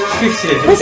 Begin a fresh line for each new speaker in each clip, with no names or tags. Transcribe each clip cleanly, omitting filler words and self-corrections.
Siap.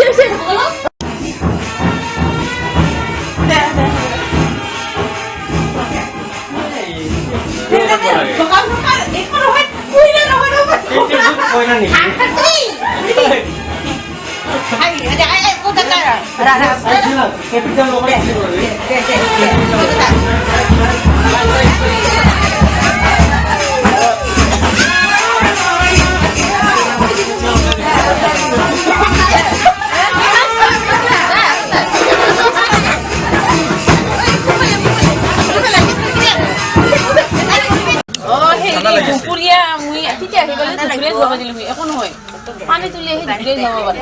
পানী তুলি আহি দুপুৰীয়া যাব পাৰে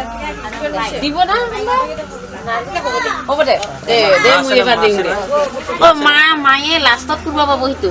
দিব না হ'ব দে মই এবাৰ দিম দে মায়ে লাষ্টত কৰিব পাব সেইটো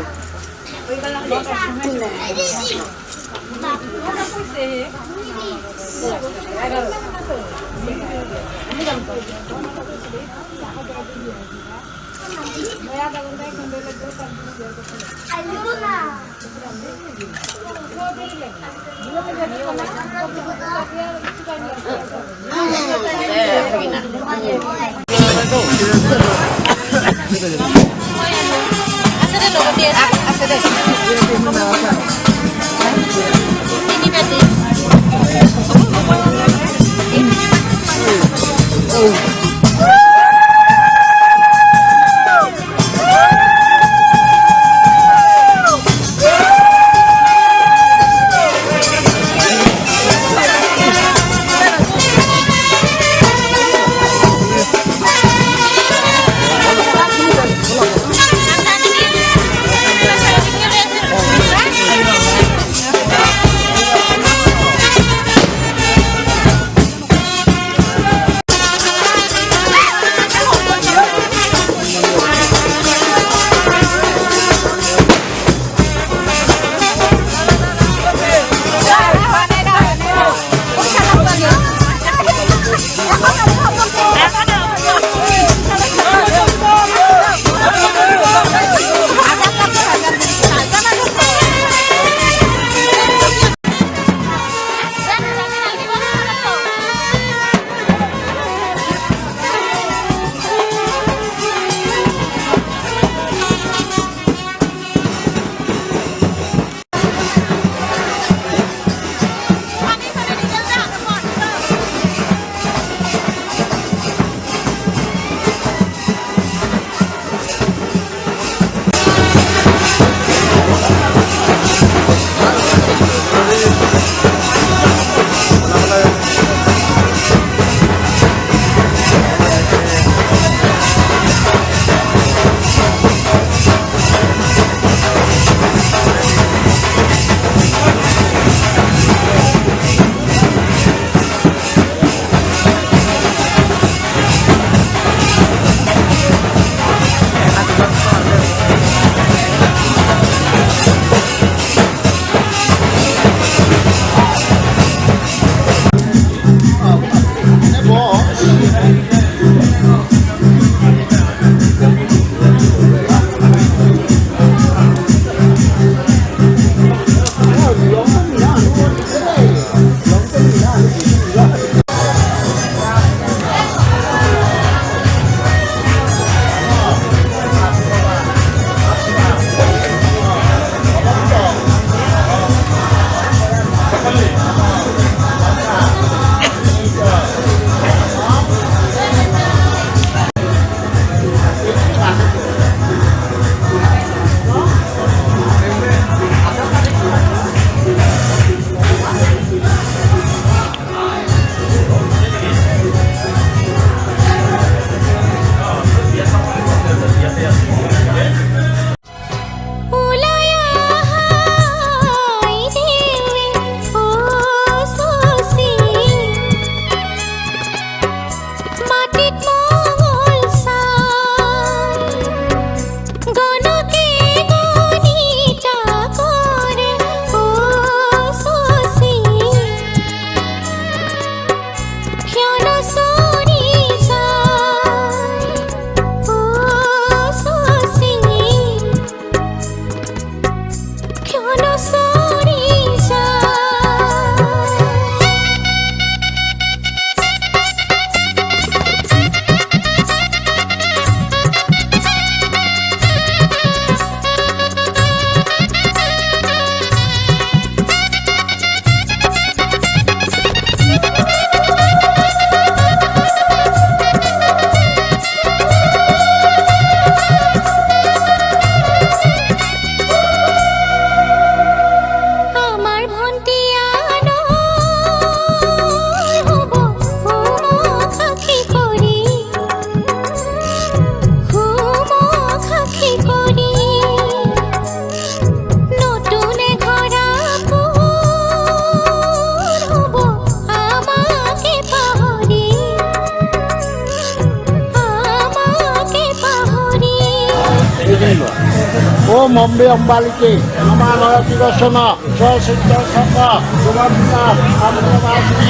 Om Ombe Ombalike, Nama Tirasana, Swasitya Saka, Sumatra, Amravasi,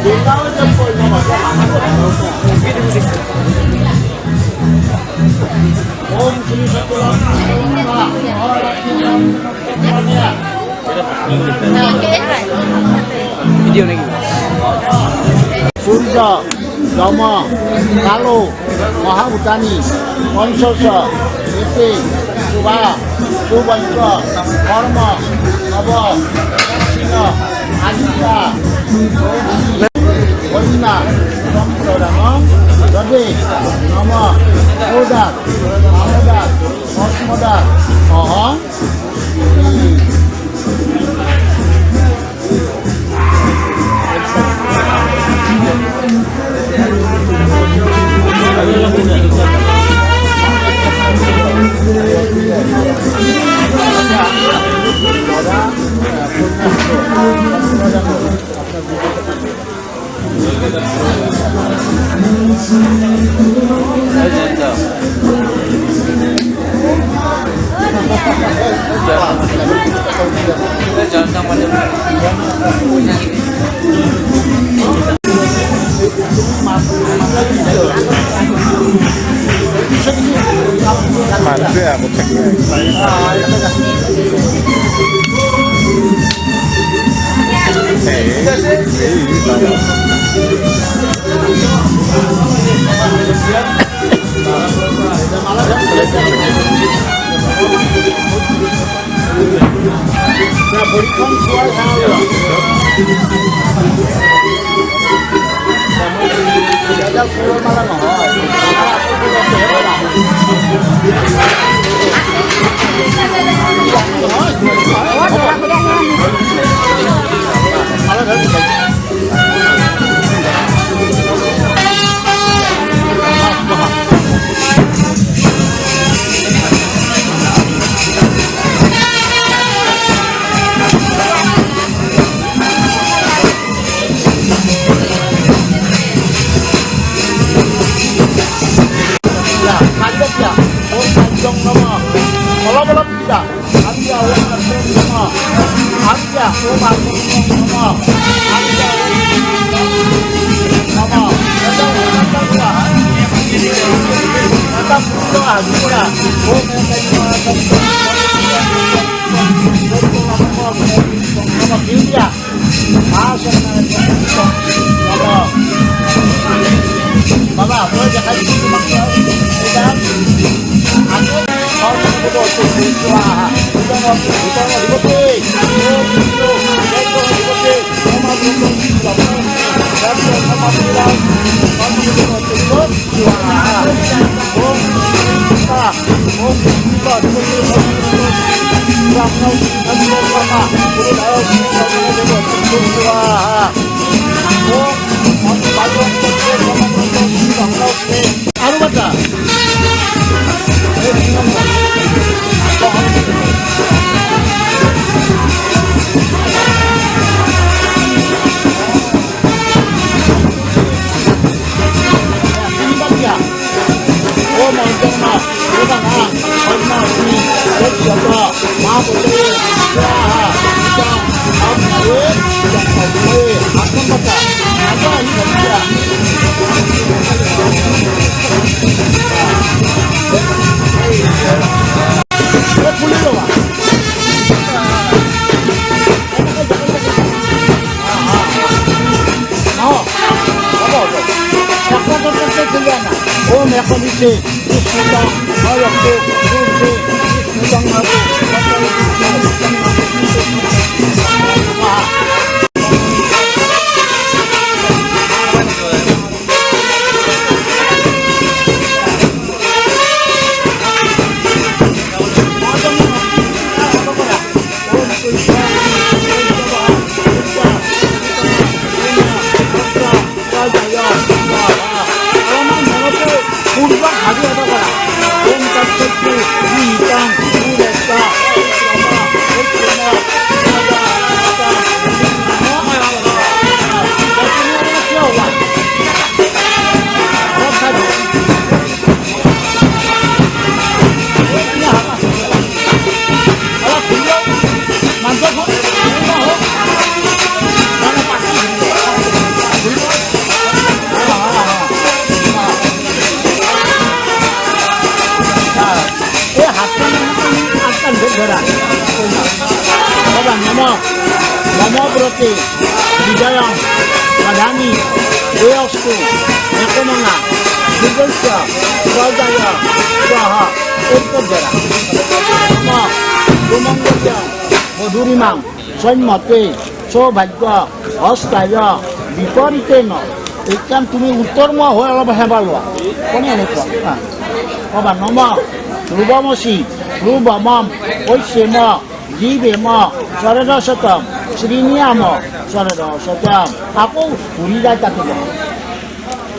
Dewa Jampo Nama. Om Sri Satulam,
Video lagi.
Surya, Dama, Kalo, Mahabutani, Mansosa, Iti, Subha, Subhantra, Karma, Nava, Sina, Aditya, Vajna, Sampradam, Rade, Nama, Modak, Amodak, Osmodak, Aham,
Mantap ya, aku cek.
मम प्रति विजयं वदामि एस्तु एकमना विजयस्य प्रजय स्वाहा एतद्द्वारा मम सुमङ्गल्य मधुरिमां सन्मते सौभाग्य हस्ताय विपरीतेन एकम তুমি উত্তৰমুৱা হৈ অলপ হেবা লোৱা কোনে এনেকুৱা বাবা নম ধ্ৰুৱমসি ধ্ৰুৱমম ঐশ্যম জীবেম শৰদশতম শ্ৰীনিয়াম শৰদশতম আকৌ ঘূৰি যায় তাতে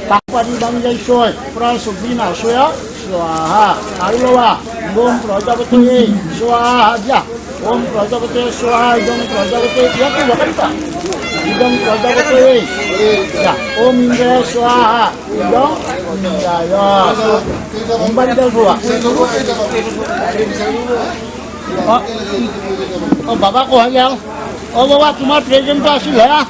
পাপাৰি বাঞ্জাইছয় প্ৰসুবিনাশয় স্বাহা আৰু লোৱা ওম প্ৰজাপতি স্বাহা যা ওম প্ৰজাপতি স্বাহা ইদং প্ৰজাপতি ইয়াতো লগাইছা ইদং প্ৰজাপতি ओम इंद्र स्वाहा इदं इंद्राय ओम बारिदाल बुआ ओ बाबा को है यार ओ बाबा तुम्हार प्रेजेंट तो आसिल है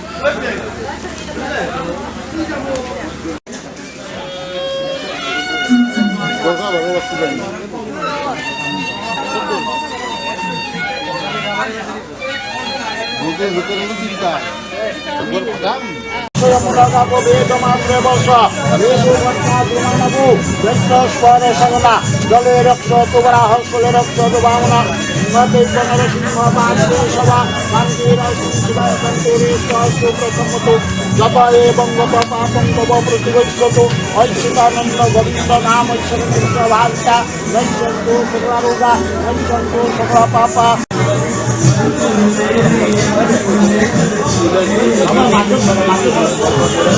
Mulaga bedo matre bosa bedo warna dumanabu betos pare sagala jale rakso tubara hasole rakso dubamana mate panara sinha baase sava mandira siva santuri sasu prasamutu japa ebang gapa papam gapa pratigachatu aishitananda govinda naam aishitananda bharta naishantu sakalaruga naishantu sakala papa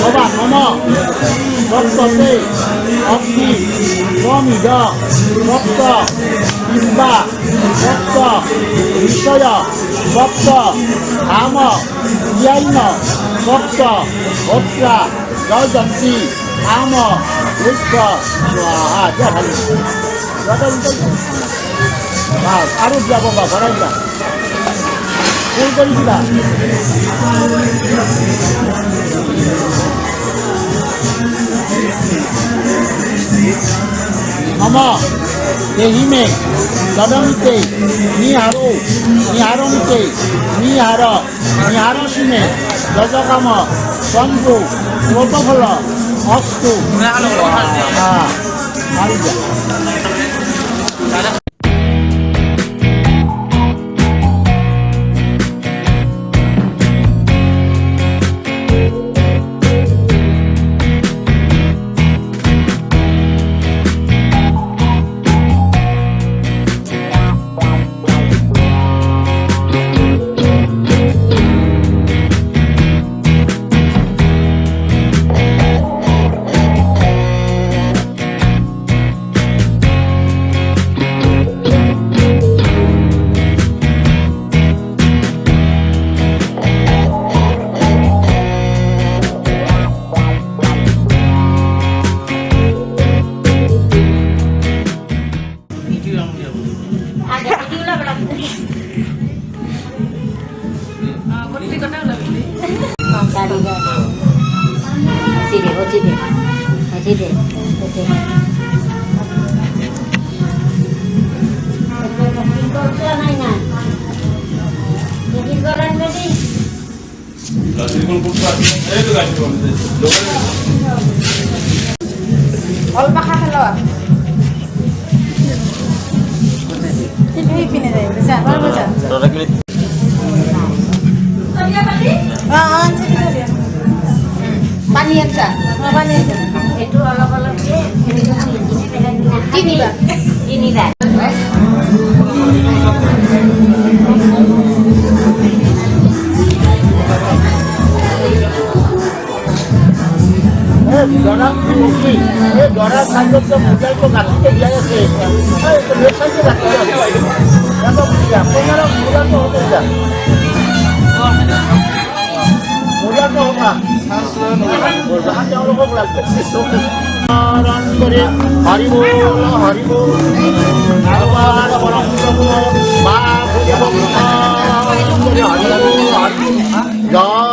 Oba mama Sopte Abdi Swamida Sopta Imba Sopta Vishaya Sopta Ama Yaina Sopta Otra Jajanti Ama Uska Swaha Jahan Jadan Arus ya Bapak Barangnya Full kali kita Mama Tehime Dadamite Niharo Niharomite Nihara Niharoshime Jajakama Sanju Protophala Astu Arija
Itu olok-olok ini dah.
Dora sanjut ke muda itu nggak sih dia ya sih. Itu biasanya nggak sih. Ya tuh dia. Pengarang muda tuh muda. Muda tuh apa? Berbahan yang lo kok lagi. Orang beri haribo. Apa orang tua bah punya bapak. Jadi haribo. Ya